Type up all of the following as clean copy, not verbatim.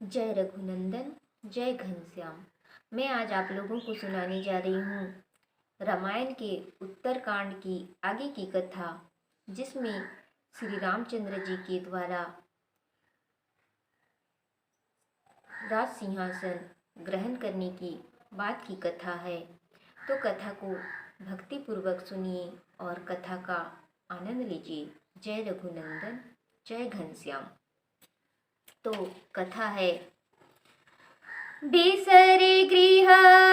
जय रघुनंदन, जय घनश्याम। मैं आज आप लोगों को सुनाने जा रही हूँ रामायण के उत्तरकांड की आगे की कथा, जिसमें श्री रामचंद्र जी के द्वारा राज सिंहासन ग्रहण करने की बात की कथा है। तो कथा को भक्तिपूर्वक सुनिए और कथा का आनंद लीजिए। जय रघुनंदन, जय घनश्याम। तो कथा है। बिसरे गृह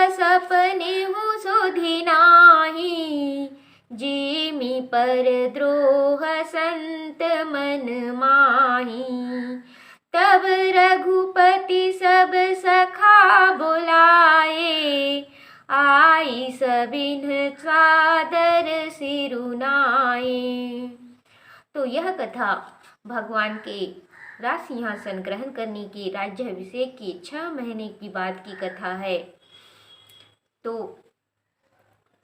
सपने हूँ सुधि नाही, जेमि पर द्रोह संत मन माही। तब रघुपति सब सखा बुलाए, आई सबिन सादर सिरुनाए। तो यह कथा भगवान के राज सिंहासन ग्रहण करने के राज्याभिषेक के 6 महीने की बाद की कथा है। तो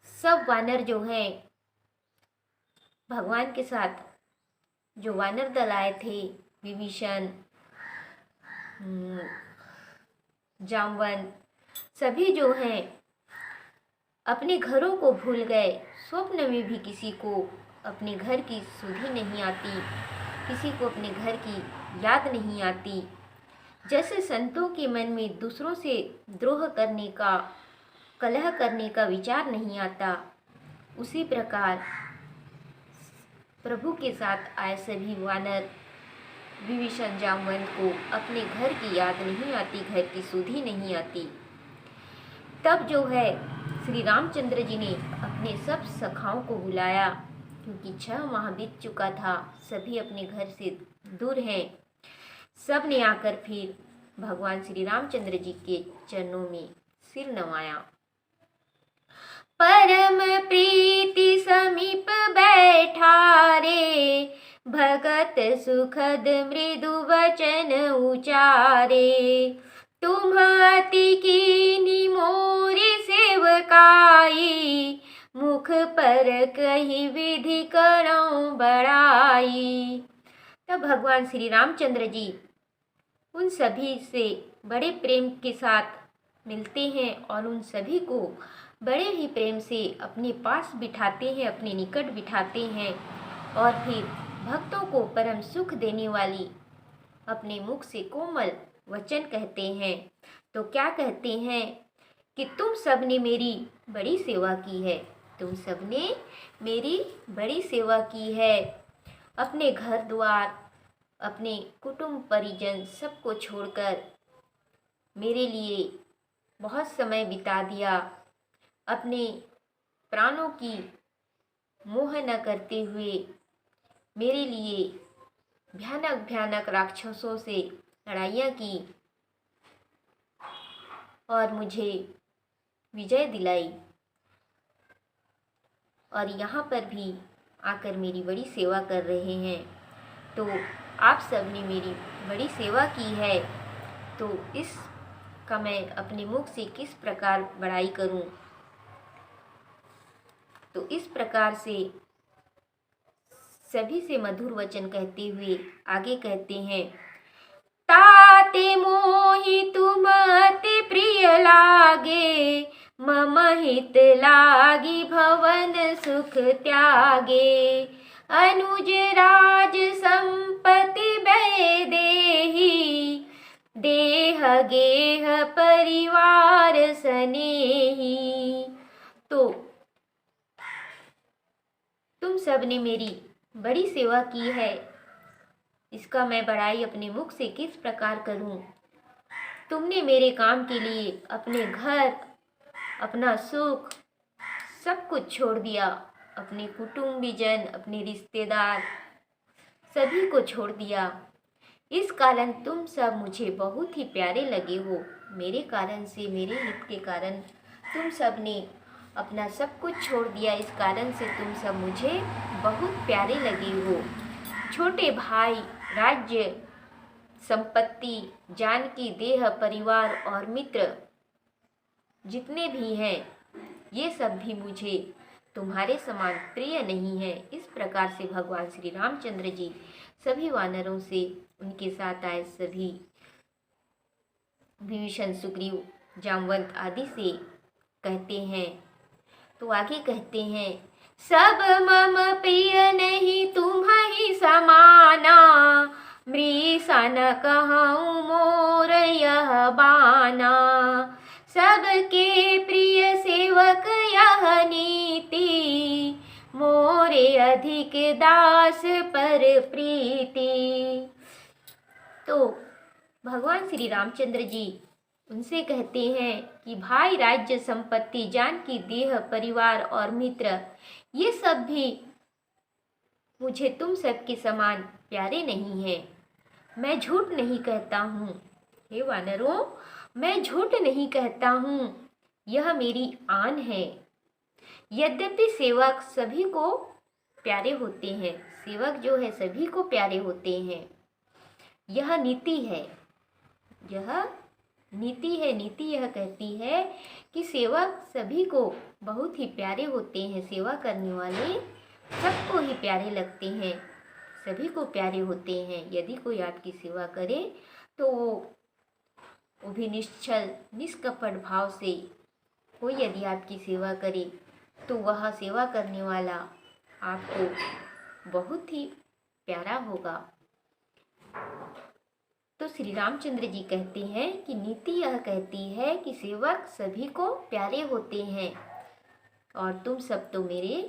सब वानर जो हैं भगवान के साथ, जो वानर दल आए थे, विभीषण, जामवंत, सभी जो हैं अपने घरों को भूल गए। स्वप्न में भी किसी को अपने घर की सुधि नहीं आती, किसी को अपने घर की याद नहीं आती। जैसे संतों के मन में दूसरों से द्रोह करने का, कलह करने का विचार नहीं आता, उसी प्रकार प्रभु के साथ आए सभी वानर, विभीषण, जामवंत को अपने घर की याद नहीं आती, घर की सुधि नहीं आती। तब जो है श्री रामचंद्र जी ने अपने सब सखाओं को बुलाया, क्योंकि 6 माह बीत चुका था, सभी अपने घर से दूर हैं। सब ने आकर फिर भगवान श्री रामचंद्र जी के चरणों में सिर नवाया। परम प्रीति समीप बैठा रे, भगत सुखद मृदु वचन उचारे। तुम अति कीनी मोरी सेवकाई, मुख पर कही विधि करऊं बड़ाई। तब भगवान श्री रामचंद्र जी उन सभी से बड़े प्रेम के साथ मिलते हैं और उन सभी को बड़े ही प्रेम से अपने पास बिठाते हैं, अपने निकट बिठाते हैं, और फिर भक्तों को परम सुख देने वाली अपने मुख से कोमल वचन कहते हैं। तो क्या कहते हैं कि तुम सबने मेरी बड़ी सेवा की है, तुम सबने मेरी बड़ी सेवा की है। अपने घर द्वार, अपने कुटुंब परिजन सबको छोड़कर मेरे लिए बहुत समय बिता दिया। अपने प्राणों की मोह न करते हुए मेरे लिए भयानक भयानक राक्षसों से लड़ाइयाँ की और मुझे विजय दिलाई, और यहाँ पर भी आकर मेरी बड़ी सेवा कर रहे हैं। तो आप सब ने मेरी बड़ी सेवा की है, तो इसका मैं अपने मुख से किस प्रकार बड़ाई करूं। तो इस प्रकार से सभी से मधुर वचन कहते हुए आगे कहते हैं। ताते मोहि तुम अति प्रिय लागे, मम हित लागी भवन सुख त्यागे। अनुज राज संपत्ति बै देहि, देह गेह परिवार सनेही। तो तुम सब ने मेरी बड़ी सेवा की है, इसका मैं बड़ाई अपने मुख से किस प्रकार करूं। तुमने मेरे काम के लिए अपने घर, अपना सुख सब कुछ छोड़ दिया, अपने कुटुंबीजन, अपने रिश्तेदार सभी को छोड़ दिया। इस कारण तुम सब मुझे बहुत ही प्यारे लगे हो। मेरे कारण से, मेरे हित के कारण तुम सब ने अपना सब कुछ छोड़ दिया, इस कारण से तुम सब मुझे बहुत प्यारे लगे हो। छोटे भाई, राज्य, संपत्ति, जानकी, देह, परिवार और मित्र जितने भी हैं, ये सब भी मुझे तुम्हारे समान प्रिय नहीं है। इस प्रकार से भगवान श्री रामचंद्र जी सभी वानरों से, उनके साथ आए सभी विभीषण, सुग्रीव, जामवंत आदि से कहते हैं। तो आगे कहते हैं, सब मम प्रिय नहीं तुम्हि समाना, मृषा न कहूँ मोर यह बाना, सबके प्रिय सेवक यह नीति, मोरे अधिक दास पर प्रीति। तो भगवान श्री रामचंद्र जी उनसे कहते हैं कि भाई, राज्य, संपत्ति, जानकी, देह, परिवार और मित्र, ये सब भी मुझे तुम सबके समान प्यारे नहीं हैं। मैं झूठ नहीं कहता हूँ, हे वानरों, मैं झूठ नहीं कहता हूँ, यह मेरी आन है। यद्यपि सेवक सभी को प्यारे होते हैं, सेवक जो है सभी को प्यारे होते हैं, यह नीति है, यह नीति है। नीति यह कहती है कि सेवक सभी को बहुत ही प्यारे होते हैं, सेवा करने वाले सबको ही प्यारे लगते हैं, सभी को प्यारे होते हैं। यदि कोई आपकी सेवा करे तो वो भी निश्चल निष्कपट भाव से कोई यदि आपकी सेवा करे तो वह सेवा करने वाला आपको बहुत ही प्यारा होगा। तो श्री रामचंद्र जी कहते हैं कि नीति यह कहती है कि सेवक सभी को प्यारे होते हैं और तुम सब तो मेरे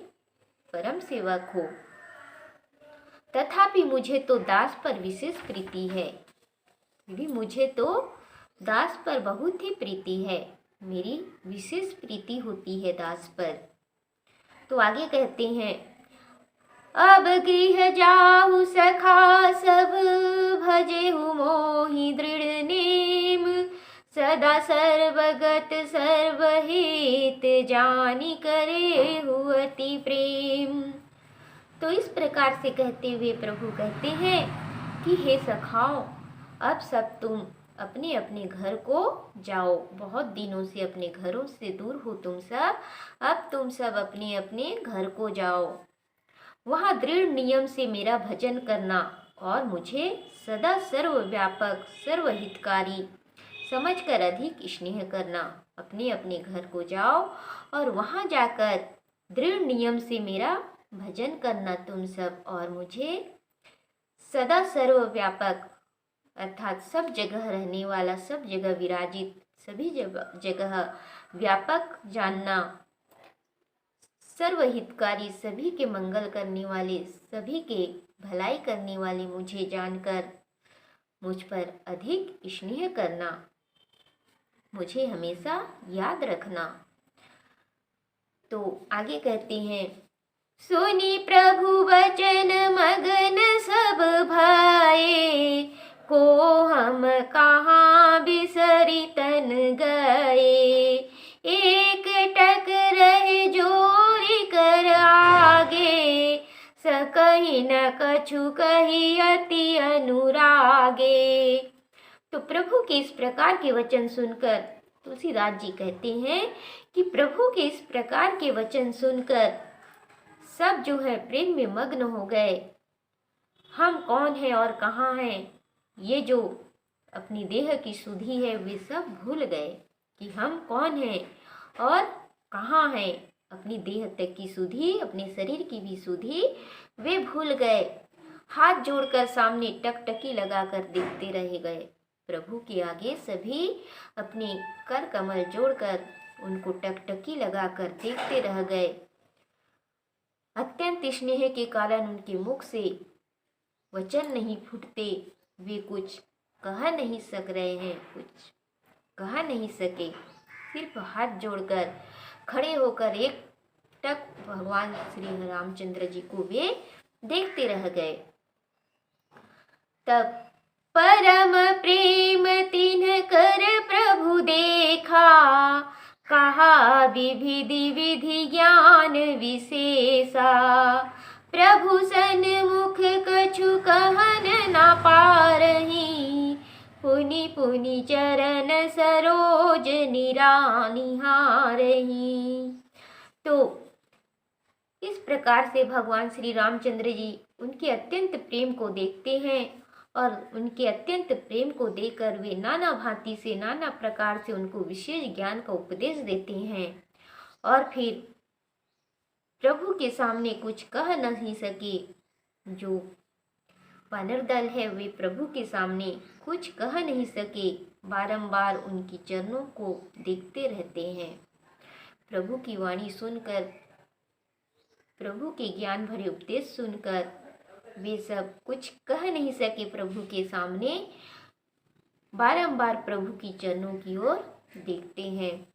परम सेवक हो। तथापि मुझे तो दास पर विशेष प्रीति है, भी मुझे तो दास पर बहुत ही प्रीति है, मेरी विशेष प्रीति होती है दास पर। तो आगे कहते हैं, अब गृह जाहु सखा सब, भजेहु मोहि दृढ़ नेम, सदा सर्वगत सर्वहित, जानी करेहु अति प्रेम। तो इस प्रकार से कहते हुए प्रभु कहते हैं कि हे सखाओ, अब सब तुम अपने अपने घर को जाओ। बहुत दिनों से अपने घरों से दूर हो तुम सब, अब तुम सब अपने अपने घर को जाओ। वहाँ दृढ़ नियम से मेरा भजन करना और मुझे सदा सर्वव्यापक सर्वहितकारी समझकर अधिक स्नेह करना। अपने अपने घर को जाओ और वहाँ जाकर दृढ़ नियम से मेरा भजन करना तुम सब, और मुझे सदा सर्वव्यापक अर्थात सब जगह रहने वाला, सब जगह विराजित, सभी जगह व्यापक जानना, सर्वहितकारी, सभी के मंगल करने वाले, सभी के भलाई करने वाले मुझे जानकर मुझ पर अधिक स्नेह करना, मुझे हमेशा याद रखना। तो आगे कहते हैं, सुनी प्रभु वचन मगन सब भाए, को हम कहाँ बिसरी तन गए, एक टक रहे जोरी कर आगे, सकहि न कछु कही अति अनुरागे। तो प्रभु के इस प्रकार के वचन सुनकर तुलसीदास जी कहते हैं कि प्रभु के इस प्रकार के वचन सुनकर सब जो है प्रेम में मग्न हो गए। हम कौन हैं और कहाँ हैं, ये जो अपनी देह की सुधि है वे सब भूल गए कि हम कौन हैं और कहाँ हैं। अपनी देह तक की सुधि, अपने शरीर की भी सुधि वे भूल गए। हाथ जोड़कर सामने टकटकी लगाकर देखते रह गए। प्रभु के आगे सभी अपने कर कमल जोड़कर उनको टकटकी लगाकर देखते रह गए। अत्यंत स्नेह के कारण उनके मुख से वचन नहीं फूटते, वे कुछ कह नहीं सक रहे हैं, कुछ कह नहीं सके। सिर्फ हाथ जोड़कर खड़े होकर एक टक भगवान श्री रामचंद्र जी को वे देखते रह गए। तब परम प्रेम तिन्ह कर प्रभु देखा, कहा विधि विधि ज्ञान विशेषा, प्रभु सन्मुख कछु कहन न पारही, पुनि पुनि चरण सरोज निहारही। तो इस प्रकार से भगवान श्री रामचंद्र जी उनके अत्यंत प्रेम को देखते हैं और उनके अत्यंत प्रेम को देकर वे नाना भांति से, नाना प्रकार से उनको विशेष ज्ञान का उपदेश देते हैं। और फिर प्रभु के सामने कुछ कह नहीं सके जो वानर दल है, वे प्रभु के सामने कुछ कह नहीं सके, बारंबार उनकी चरणों को देखते रहते हैं। प्रभु की वाणी सुनकर, प्रभु के ज्ञान भरे उपदेश सुनकर वे सब कुछ कह नहीं सके प्रभु के सामने, बारंबार प्रभु की चरणों की ओर देखते हैं।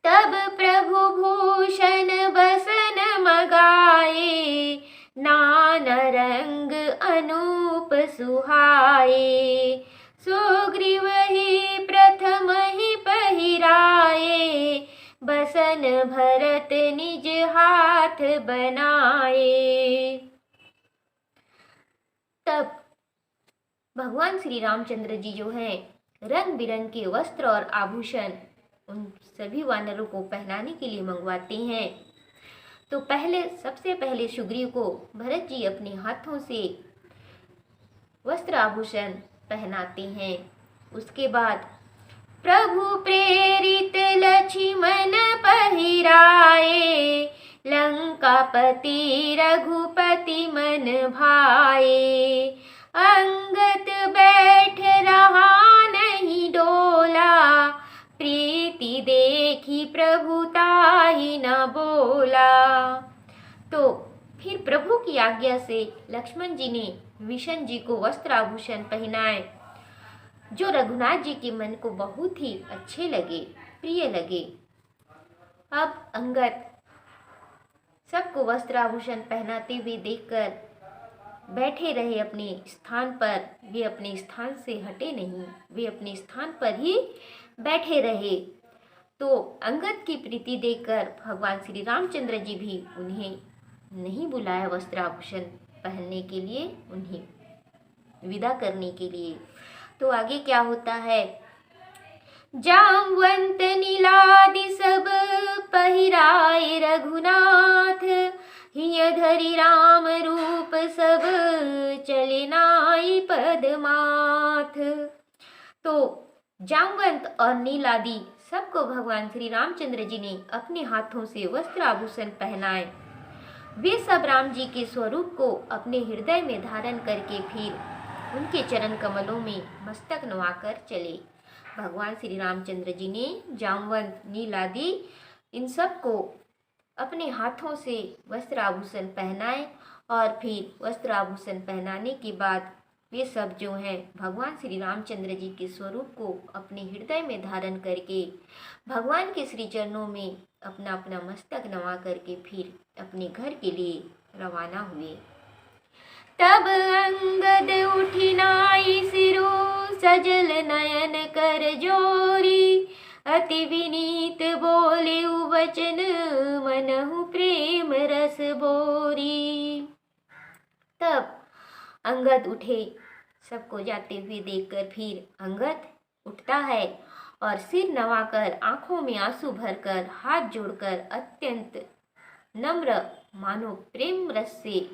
तब प्रभु भूषण बसन मगाए, नाना रंग अनूप सुहाए, सुग्रीव ही प्रथम ही पहिराए, बसन भरत निज हाथ बनाए। तब भगवान श्री रामचंद्र जी जो हैं, रंग बिरंग के वस्त्र और आभूषण उन सभी वानरों को पहनाने के लिए मंगवाते हैं। तो सबसे पहले सुग्रीव को भरत जी अपने हाथों से वस्त्र आभूषण पहनाते हैं। उसके बाद प्रभु प्रेरित लक्ष्मण पहिराए, लंकापति रघुपति मन भाए, अंगद बैठ रहा नहीं डोला, प्रीति देखी प्रभु ताहि न बोला। तो फिर प्रभु की आज्ञा से लक्ष्मण जी ने विषण जी को वस्त्र आभूषण पहनाए, जो रघुनाथ जी के मन को बहुत ही अच्छे लगे, प्रिय लगे। अब अंगद सबको वस्त्र आभूषण पहनाते हुए देखकर बैठे रहे अपने स्थान पर। वे अपने स्थान से हटे नहीं, वे अपने स्थान पर ही बैठे रहे। तो अंगद की प्रीति देखकर भगवान श्री रामचंद्र जी भी उन्हें नहीं बुलाया वस्त्र आभूषण पहनने के लिए, उन्हें विदा करने के लिए। तो आगे क्या होता है? जामवंत नीलादि सब पहिराए रघुनाथ, हिय धरि राम रूप सब चले नाई पदमाथ। तो जामवंत और नीलादि सबको भगवान श्री रामचंद्र जी ने अपने हाथों से वस्त्र आभूषण पहनाए। वे सब राम जी के स्वरूप को अपने हृदय में धारण करके फिर उनके चरण कमलों में मस्तक नवाकर चले। भगवान श्री रामचंद्र जी ने जामवंत, नीलादि इन सब को अपने हाथों से वस्त्र आभूषण पहनाए और फिर वस्त्र आभूषण पहनाने के बाद वे सब जो हैं भगवान श्री रामचंद्र जी के स्वरूप को अपने हृदय में धारण करके भगवान के श्री चरणों में अपना अपना मस्तक नवा करके फिर अपने घर के लिए रवाना हुए। तब अंगद उठी नाई सिरु, सजल नयन कर जोरी, अति विनीत बोले वचन, मनहु प्रेम रस बोरी। तब अंगद उठे, सबको जाते हुए देखकर फिर अंगद उठता है और सिर नवाकर, आंखों में आंसू भरकर, हाथ जोड़कर अत्यंत नम्र मानो प्रेम रस से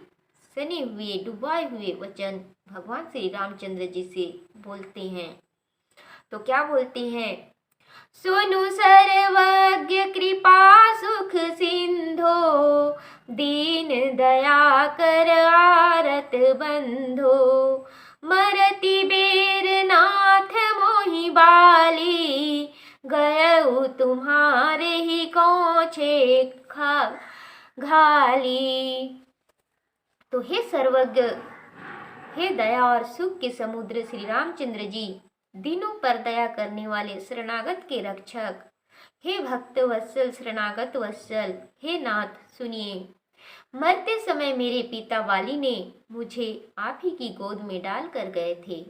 सने हुए, डुबाए हुए वचन भगवान श्री रामचंद्र जी से बोलते हैं। तो क्या बोलते हैं? सुनु सर्वज्ञ कृपा सुख सिंधो, दीन दया कर आरत बंधो, मरति बेर नाथ मोहि बाली, गयउ तुम्हारे ही कौछे घाली। तो हे सर्वज्ञ, हे दया और सुख के समुद्र श्री रामचंद्र जी, दीनों पर दया करने वाले शरणागत के रक्षक, हे भक्त वत्सल शरणागत वत्सल, हे नाथ सुनिए। मरते समय मेरे पिता वाली ने मुझे आप ही की गोद में डाल कर गए थे।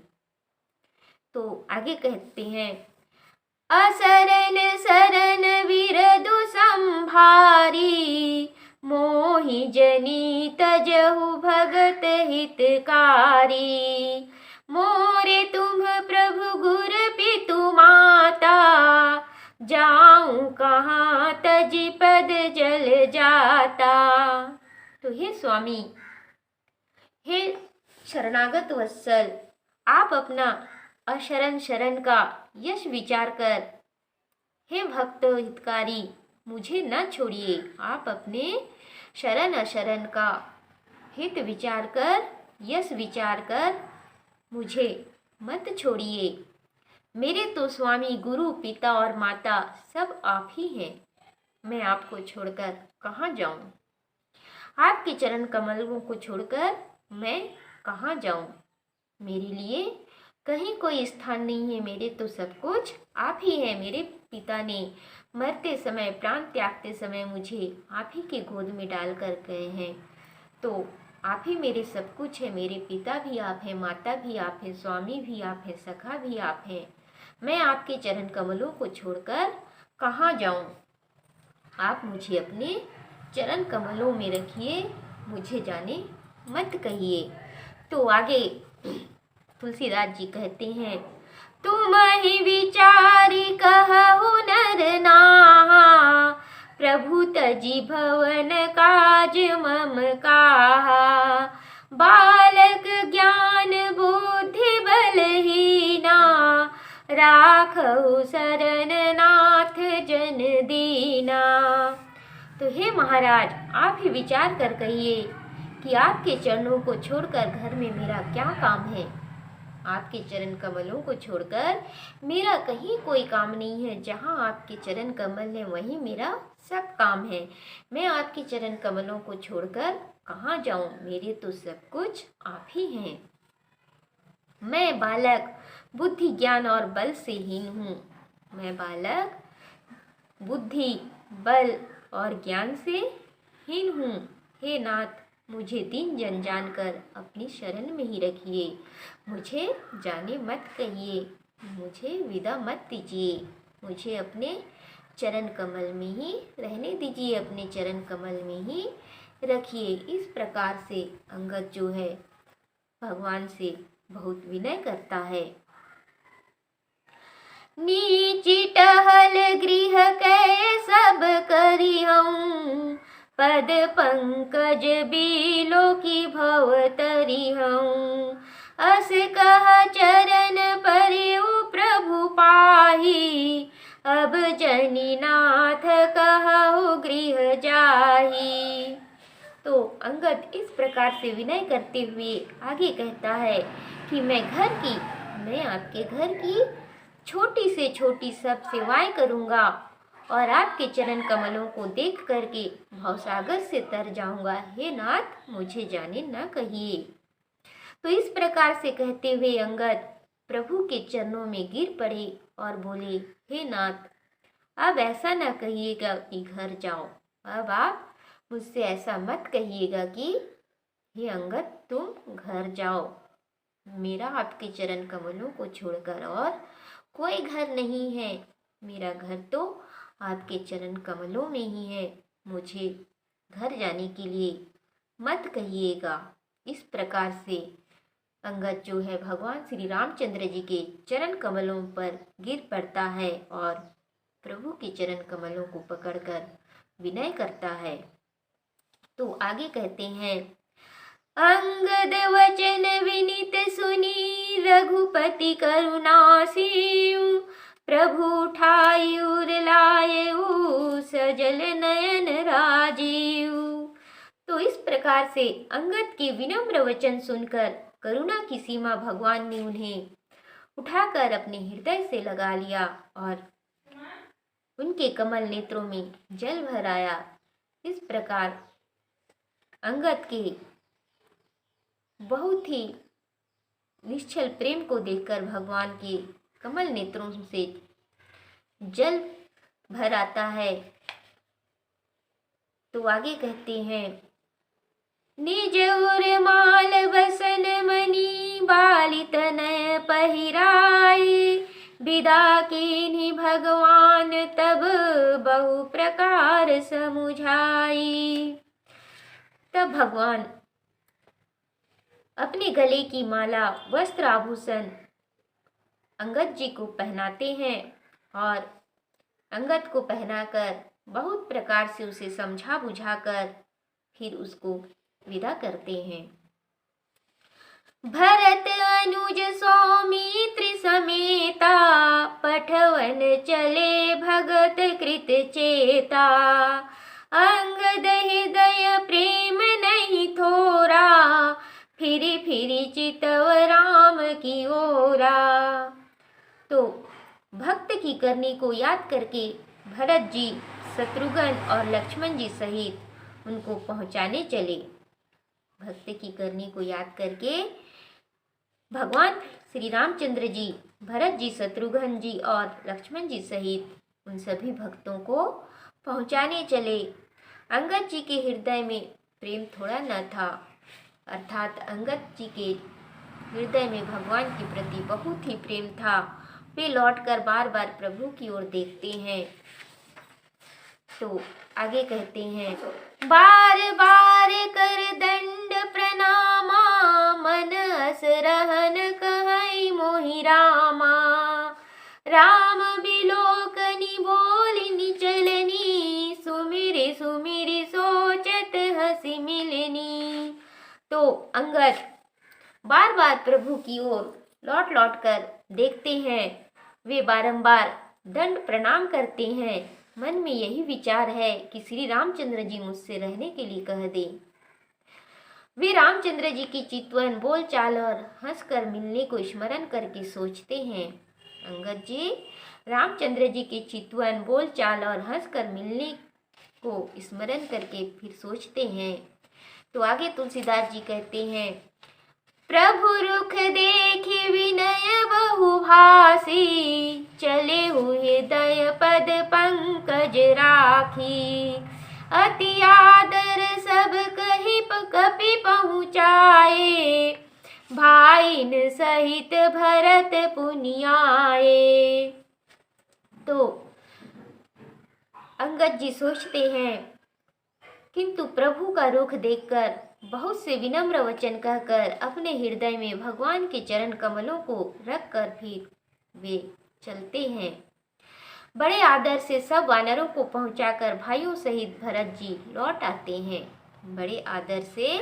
तो आगे कहते हैं, असरन सरन विरदु संभारी, मोहि जनी तजहु भगत हितकारी, मोरे तुम प्रभु गुर पितु माता, जाऊं कहाँ तजी पद जल जाता। तो हे स्वामी, हे शरणागत वत्सल, आप अपना अशरण शरण का यश विचार कर हे भक्त हितकारी मुझे न छोड़िए। आप अपने शरण अशरण का हित विचार कर, यश विचार कर मुझे मत छोड़िए। मेरे तो स्वामी, गुरु, पिता और माता सब आप ही हैं। मैं आपको छोड़कर कहाँ जाऊं? आपके चरण कमलों को छोड़कर मैं कहाँ जाऊं? मेरे लिए कहीं कोई स्थान नहीं है। मेरे तो सब कुछ आप ही हैं। मेरे पिता ने मरते समय, प्राण त्यागते समय मुझे आप ही के गोद में डाल कर गए हैं। तो आप ही मेरे सब कुछ है। मेरे पिता भी आप हैं, माता भी आप हैं, स्वामी भी आप हैं, सखा भी आप हैं। मैं आपके चरण कमलों को छोड़कर कहाँ जाऊं? आप मुझे अपने चरण कमलों में रखिए, मुझे जाने मत कहिए। तो आगे तुलसीदास जी कहते हैं, तुम ही विचारी कहु नर नाहा, प्रभु तजी भवन काज मम काहा। बालक ज्ञान बुद्धि बलहीना, राखहु शरण नाथ जन दीना। तो हे महाराज, आप ही विचार कर कहिए कि आपके चरणों को छोड़कर घर में मेरा क्या काम है। आपके चरण कमलों को छोड़कर मेरा कहीं कोई काम नहीं है। जहाँ आपके चरण कमल है वहीं मेरा सब काम है। मैं आपके चरण कमलों को छोड़कर कहाँ जाऊँ? मेरे तो सब कुछ आप ही हैं। मैं बालक बुद्धि, ज्ञान और बल से हीन हूँ। मैं बालक बुद्धि, बल और ज्ञान से हीन हूँ। हे नाथ, मुझे दीन जन जानकर अपनी शरण में ही रखिए। मुझे जाने मत कहिए, मुझे विदा मत दीजिए। मुझे अपने चरण कमल में ही रहने दीजिए, अपने चरण कमल में ही रखिए। इस प्रकार से अंगद जो है भगवान से बहुत विनय करता है। नीची टहल गृह कै सब करिहऊँ, पद पंकज बिलो की भव तरिहऊँ। अस कह चरण परिउ प्रभु पाही, अब जनी नाथ कहु गृह जाही। तो अंगद इस प्रकार से विनय करते हुए आगे कहता है कि मैं आपके घर की छोटी से छोटी सब सेवाएं करूँगा और आपके चरण कमलों को देख करके भवसागर से तर जाऊँगा। हे नाथ, मुझे जाने न कहिए। तो इस प्रकार से कहते हुए अंगद प्रभु के चरणों में गिर पड़े और बोले, हे नाथ, अब ऐसा न कहिएगा कि घर जाओ। अब आप मुझसे ऐसा मत कहिएगा कि हे अंगद तुम घर जाओ। मेरा आपके चरण कमलों को छोड़कर और कोई घर नहीं है। मेरा घर तो आपके चरण कमलों में ही है। मुझे घर जाने के लिए मत कहिएगा। इस प्रकार से अंगद जो है भगवान श्री रामचंद्र जी के चरण कमलों पर गिर पड़ता है और प्रभु के चरण कमलों को पकड़कर विनय करता है। तो आगे कहते हैं, अंगद वचन विनीत सुनी, रघुपति करुणासीयु, प्रभु ठायुर लायऊ, सजल नयन राजीव। तो इस प्रकार से अंगद के विनम्र वचन सुनकर करुणा की सीमा भगवान ने उन्हें उठाकर अपने हृदय से लगा लिया और उनके कमल नेत्रों में जल भर आया। इस प्रकार अंगद के बहुत ही निश्चल प्रेम को देखकर भगवान के कमल नेत्रों से जल भर आता है। तो आगे कहते हैं, निज उर माल बसन मणि, बालित नय पहिराई, विदा कीन्ही भगवान तब बहु प्रकार समुझाई। तब भगवान अपने गले की माला, वस्त्र, आभूषण अंगद जी को पहनाते हैं और अंगद को पहनाकर बहुत प्रकार से उसे समझा बुझाकर फिर उसको विदा करते हैं। भरत अनुज सौमित्र समेता, पठवन चले भगत कृत चेता। अंगद हृदय प्रेम नहीं थोरा, फिरी फिरी चितव राम की ओरा। तो भक्त की करनी को याद करके भरत जी, शत्रुघ्न और लक्ष्मण जी सहित उनको पहुंचाने चले। भक्त की करनी को याद करके भगवान श्री रामचंद्र जी, भरत जी, शत्रुघ्न जी और लक्ष्मण जी सहित उन सभी भक्तों को पहुंचाने चले। अंगद जी के हृदय में प्रेम थोड़ा न था, अर्थात अंगद जी के हृदय में भगवान के प्रति बहुत ही प्रेम था। वे लौटकर बार बार प्रभु की ओर देखते हैं। तो आगे कहते हैं, बार बार कर दंड प्रणामा, मन अस रहन कहई मोहि रामा। राम बिलोकनी बोलिनी चलनी, सुमिरि सुमिरि सोचत हंसी मिलनी। तो अंगद बार बार प्रभु की ओर लौट लौट कर देखते हैं। वे बारंबार दंड प्रणाम करते हैं। मन में यही विचार है कि श्री रामचंद्र जी मुझसे रहने के लिए कह दे। वे रामचंद्र जी की चितवन, बोल चाल और हंसकर मिलने को स्मरण करके सोचते हैं। अंगद जी रामचंद्र जी के चितवन, बोल चाल और हंसकर मिलने को स्मरण करके फिर सोचते हैं। तो आगे तुलसीदास जी कहते हैं, प्रभु रुख देखि विनय बहु भासी, चले हुए दय पद पंकज राखी। अति आदर सब कहि कपि पहुँचाए, भाईन सहित भरत पुनियाए। तो अंगद जी सोचते हैं, किंतु प्रभु का रुख देखकर, बहुत से विनम्र वचन कहकर अपने हृदय में भगवान के चरण कमलों को रखकर फिर वे चलते हैं। बड़े आदर से सब वानरों को पहुंचाकर भाइयों सहित भरत जी लौट आते हैं। बड़े आदर से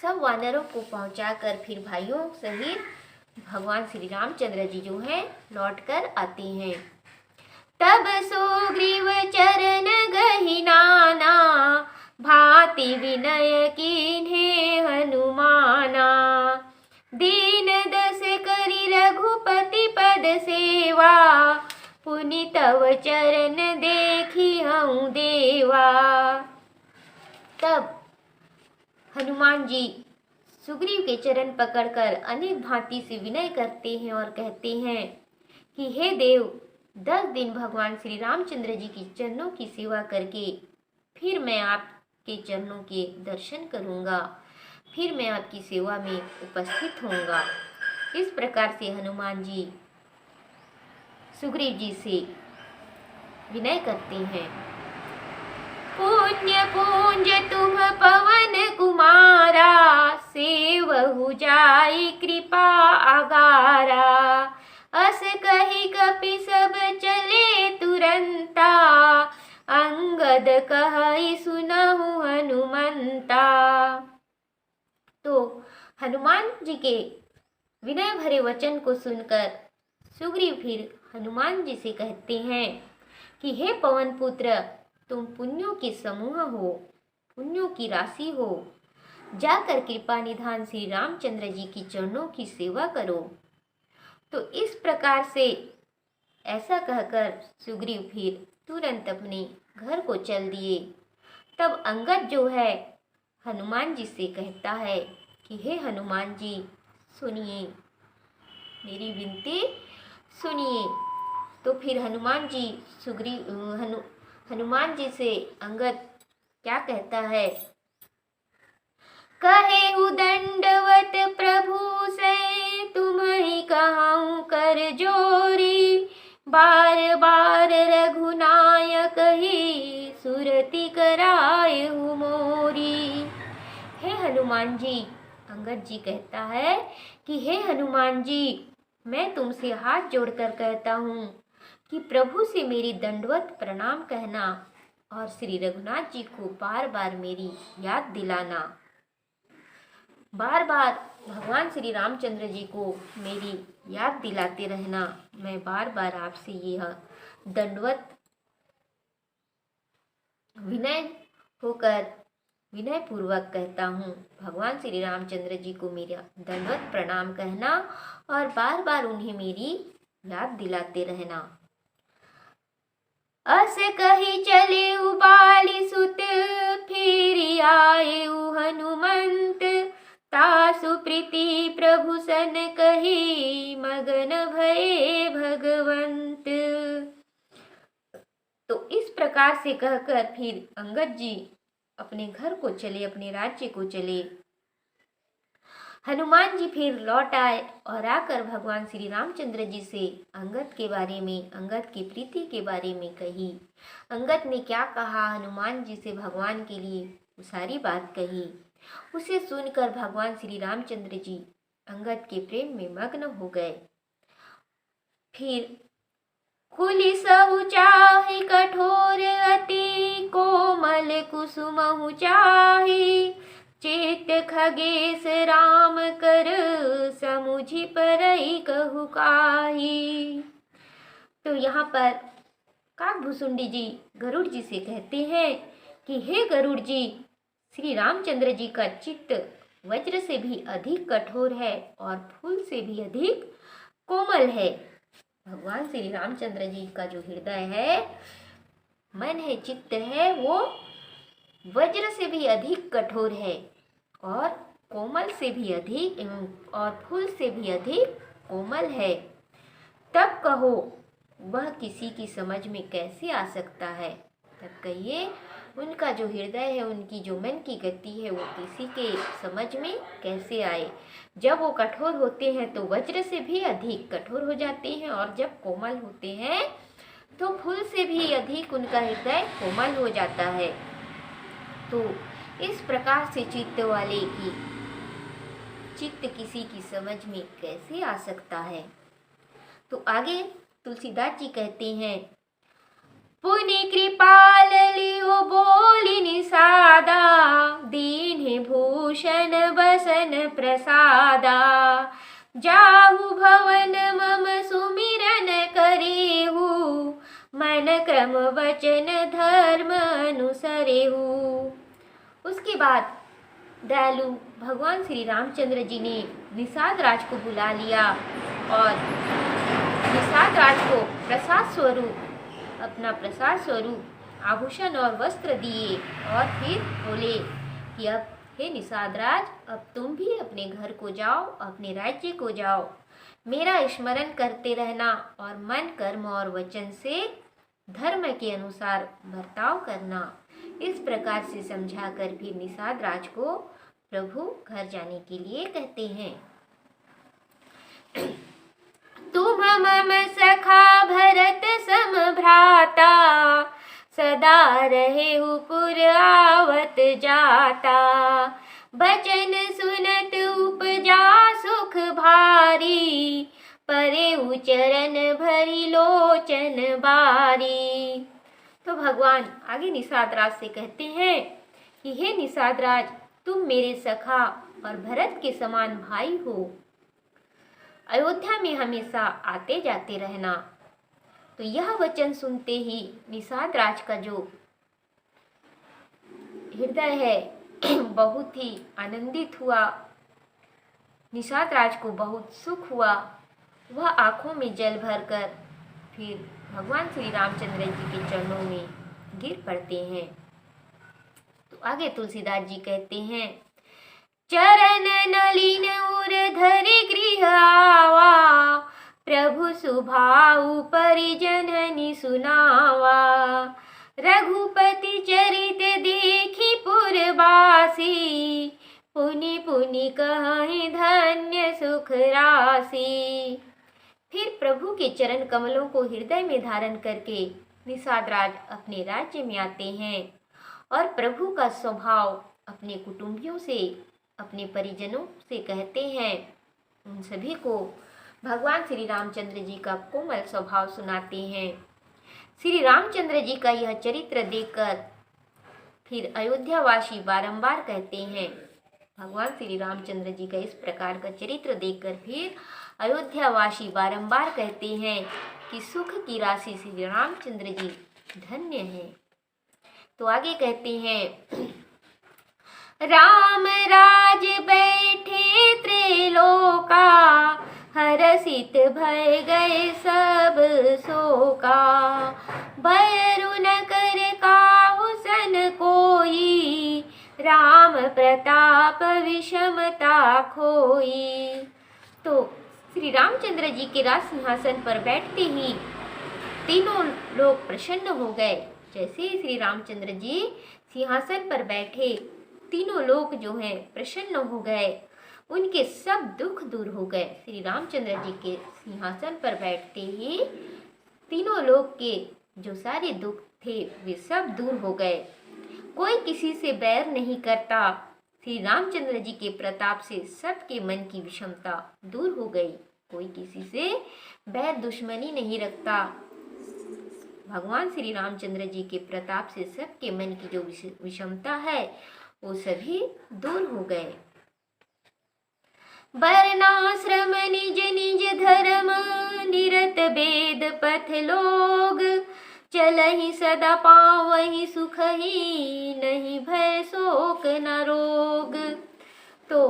सब वानरों को पहुंचाकर फिर भाइयों सहित भगवान श्री रामचंद्र जी जो हैं लौट कर आते हैं। तब सुग्रीव चरण गहि नाना, भांति विनय कीन्हे हनुमाना। दीन दस करि रघुपति पद सेवा, पुनि तव चरण देखी हूँ देवा। तब हनुमान जी सुग्रीव के चरण पकड़कर अनेक भांति से विनय करते हैं और कहते हैं कि हे देव, 10 दिन भगवान श्री रामचंद्र जी की चरणों की सेवा करके फिर मैं आपके चरणों के दर्शन करूंगा, फिर मैं आपकी सेवा में उपस्थित होऊंगा। इस प्रकार से हनुमान जी सुग्रीव जी से विनय करते हैं। पुण्य पूंज तुम पवन कुमारा, सेवहु जाई कृपा अगारा। अस कही कपि सब चले तुरंता, अंगद कहई सुनहु हनुमंता। तो हनुमान जी के विनय भरे वचन को सुनकर सुग्रीव फिर हनुमान जी से कहते हैं कि हे पवन पुत्र, तुम पुण्यों के समूह हो, पुण्यों की राशि हो। जाकर कृपा निधान श्री रामचंद्र जी की चरणों की सेवा करो। तो इस प्रकार से ऐसा कहकर सुग्रीव फिर तुरंत अपने घर को चल दिए। तब अंगद जो है हनुमान जी से कहता है कि हे हनुमान जी, सुनिए, मेरी विनती सुनिए। तो फिर हनुमान जी हनुमान जी से अंगद क्या कहता है, कहेहु दंडवत प्रभु से, तुम्हि कहूँ कर जोरी। बार बार रघुनायक ही, सुरति करायहु मोरी। हे हनुमान जी, अंगद जी कहता है कि हे हनुमान जी, मैं तुमसे हाथ जोड़कर कहता हूँ कि प्रभु से मेरी दंडवत प्रणाम कहना और श्री रघुनाथ जी को बार बार मेरी याद दिलाना। बार बार भगवान श्री रामचंद्र जी को मेरी याद दिलाते रहना। मैं बार बार आपसे यह दंडवत विनय पूर्वक कहता हूँ। भगवान श्री रामचंद्र जी को मेरा दंडवत प्रणाम कहना और बार बार उन्हें मेरी याद दिलाते रहना। अस कही चले उबाली सुत, फिर आए हनुमंत, तासु प्रीति प्रभु सन कही, मगन भये भगवंत। तो इस प्रकार से कहकर फिर अंगद जी अपने घर को चले, अपने राज्य को चले। हनुमान जी फिर लौट आए और आकर भगवान श्री रामचंद्र जी से अंगद के बारे में, अंगद की प्रीति के बारे में कही। अंगद ने क्या कहा, हनुमान जी से भगवान के लिए सारी बात कही। उसे सुनकर भगवान श्री रामचंद्र जी अंगद के प्रेम में मग्न हो गए। फिर कुलिस चाहि कठोर अति, कोमल कुसुम चाहि, चेत खगेश राम कर, समुझि परई कहु काही। तो यहाँ पर काकभुसुंडी जी गरुड़ जी से कहते हैं कि हे गरुड़ जी, श्री रामचंद्र जी का चित्त वज्र से भी अधिक कठोर है और फूल से भी अधिक कोमल है। भगवान श्री रामचंद्र जी का जो हृदय है, मन है, चित्त है, वो वज्र से भी अधिक कठोर है और कोमल से भी अधिक और फूल से भी अधिक कोमल है। तब कहो वह किसी की समझ में कैसे आ सकता है। तब कहिए उनका जो हृदय है, उनकी जो मन की गति है, वो किसी के समझ में कैसे आए। जब वो कठोर होते हैं तो वज्र से भी अधिक कठोर हो जाते हैं और जब कोमल होते हैं तो फूल से भी अधिक उनका हृदय कोमल हो जाता है। तो इस प्रकार से चित्त किसी की समझ में कैसे आ सकता है। तो आगे तुलसीदास जी कहते हैं, पुनि कृपाल लियो बोली निषादा, दीन भूषण बसन प्रसादा, जाहु भवन मम सुमिरन करेहु, मन क्रम वचन धर्म अनुसरेहु। उसके बाद दयालु भगवान श्री रामचंद्र जी ने निषाद राज को बुला लिया और निषाद राज को प्रसाद स्वरूप, अपना प्रसाद स्वरूप आभूषण और वस्त्र दिए और फिर बोले कि अब हे निषाद राज, अब तुम भी अपने घर को जाओ, अपने राज्य को जाओ, मेरा स्मरण करते रहना और मन, कर्म और वचन से धर्म के अनुसार बर्ताव करना। इस प्रकार से समझाकर फिर निषाद राज को प्रभु घर जाने के लिए कहते हैं। तुम मम सखा भरत सम भ्राता, सदा रहेहु पुर आवत जाता, बचन सुनत उपजा सुख भारी, परेउ चरण भरी लोचन बारी। तो भगवान आगे निषाद राज से कहते हैं कि हे निषाद राज, तुम मेरे सखा और भरत के समान भाई हो, अयोध्या में हमेशा आते जाते रहना। तो यह वचन सुनते ही निषाद राज का जो हृदय है बहुत ही आनंदित हुआ। निषाद राज को बहुत सुख हुआ। वह आंखों में जल भरकर फिर भगवान श्री रामचंद्र जी के चरणों में गिर पड़ते हैं। तो आगे तुलसीदास जी कहते हैं, चरण नलिन उर धरि गृह आवा, प्रभु सुभाउ परिजननि सुनावा, रघुपति चरित देखी पुरवासी, पुनि पुनि कहि धन्य सुख राशि। फिर प्रभु के चरण कमलों को हृदय में धारण करके निषाद राज अपने राज्य में आते हैं और प्रभु का स्वभाव अपने कुटुंबियों से, अपने परिजनों से कहते हैं। उन सभी को भगवान श्री रामचंद्र जी का कोमल स्वभाव सुनाते हैं। श्री रामचंद्र जी का यह चरित्र देखकर फिर अयोध्यावासी बारंबार कहते हैं, भगवान श्री रामचंद्र जी का इस प्रकार का चरित्र देखकर फिर अयोध्यावासी बारंबार कहते हैं कि सुख की राशि श्री रामचंद्र जी धन्य हैं। तो आगे कहते हैं, राम राज बैठे त्रिलोका, हरषित भय गए सब शोका, बैरु न कर काहू सन कोई, राम प्रताप विषमता खोई। तो श्री रामचंद्र जी के राज सिंहासन पर बैठते ही तीनों लोग प्रसन्न हो गए। जैसे ही श्री रामचंद्र जी सिंहासन पर बैठे, तीनों लोग जो हैं प्रसन्न हो गए, उनके सब दुख दूर हो गए। श्री रामचंद्र जी के सिंहासन पर बैठते ही तीनों लोग के जो सारे दुख थे वे सब दूर हो गए। कोई किसी से बैर नहीं करता। श्री रामचंद्र जी के प्रताप से सबके मन की विषमता दूर हो गई। कोई किसी से बैर दुश्मनी नहीं रखता। भगवान श्री रामचंद्र जी के प्रताप से सबके मन की जो विषमता है वो सभी दूर हो गए। वर्णाश्रम निज निज धर्म, निरत वेद पथ लोग, चलहि सदा पावहि सुख ही, नहीं भय शोक न रोग। तो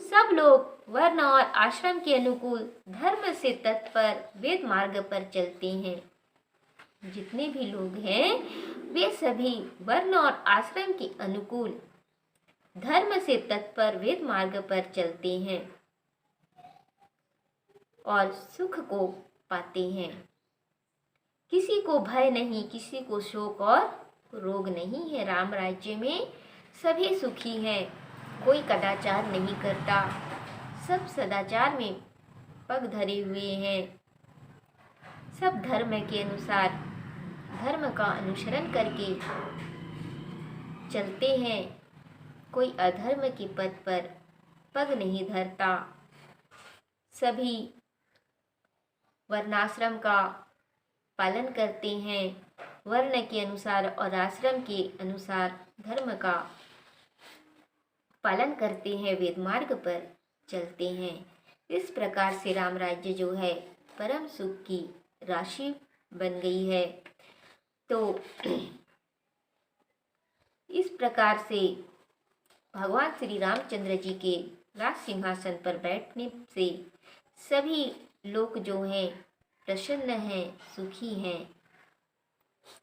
सब लोग वर्ण और आश्रम के अनुकूल धर्म से तत्पर वेद मार्ग पर चलते हैं। जितने भी लोग हैं वे सभी वर्ण और आश्रम के अनुकूल धर्म से तत्पर वेद मार्ग पर चलते हैं और सुख को पाते हैं। किसी को भय नहीं, किसी को शोक और रोग नहीं है। राम राज्य में सभी सुखी हैं, कोई कदाचार नहीं करता, सब सदाचार में पग धरे हुए हैं। सब धर्म के अनुसार धर्म का अनुसरण करके चलते हैं। कोई अधर्म के पथ पर पग नहीं धरता। सभी वर्णाश्रम का पालन करते हैं। वर्ण के अनुसार और आश्रम के अनुसार धर्म का पालन करते हैं, वेद मार्ग पर चलते हैं। इस प्रकार से राम राज्य जो है परम सुख की राशि बन गई है। तो इस प्रकार से भगवान श्री रामचंद्र जी के राज सिंहासन पर बैठने से सभी लोग जो हैं प्रसन्न हैं, सुखी हैं।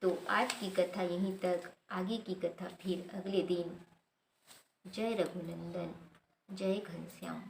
तो आज की कथा यहीं तक, आगे की कथा फिर अगले दिन। जय रघुनंदन, जय घनश्याम।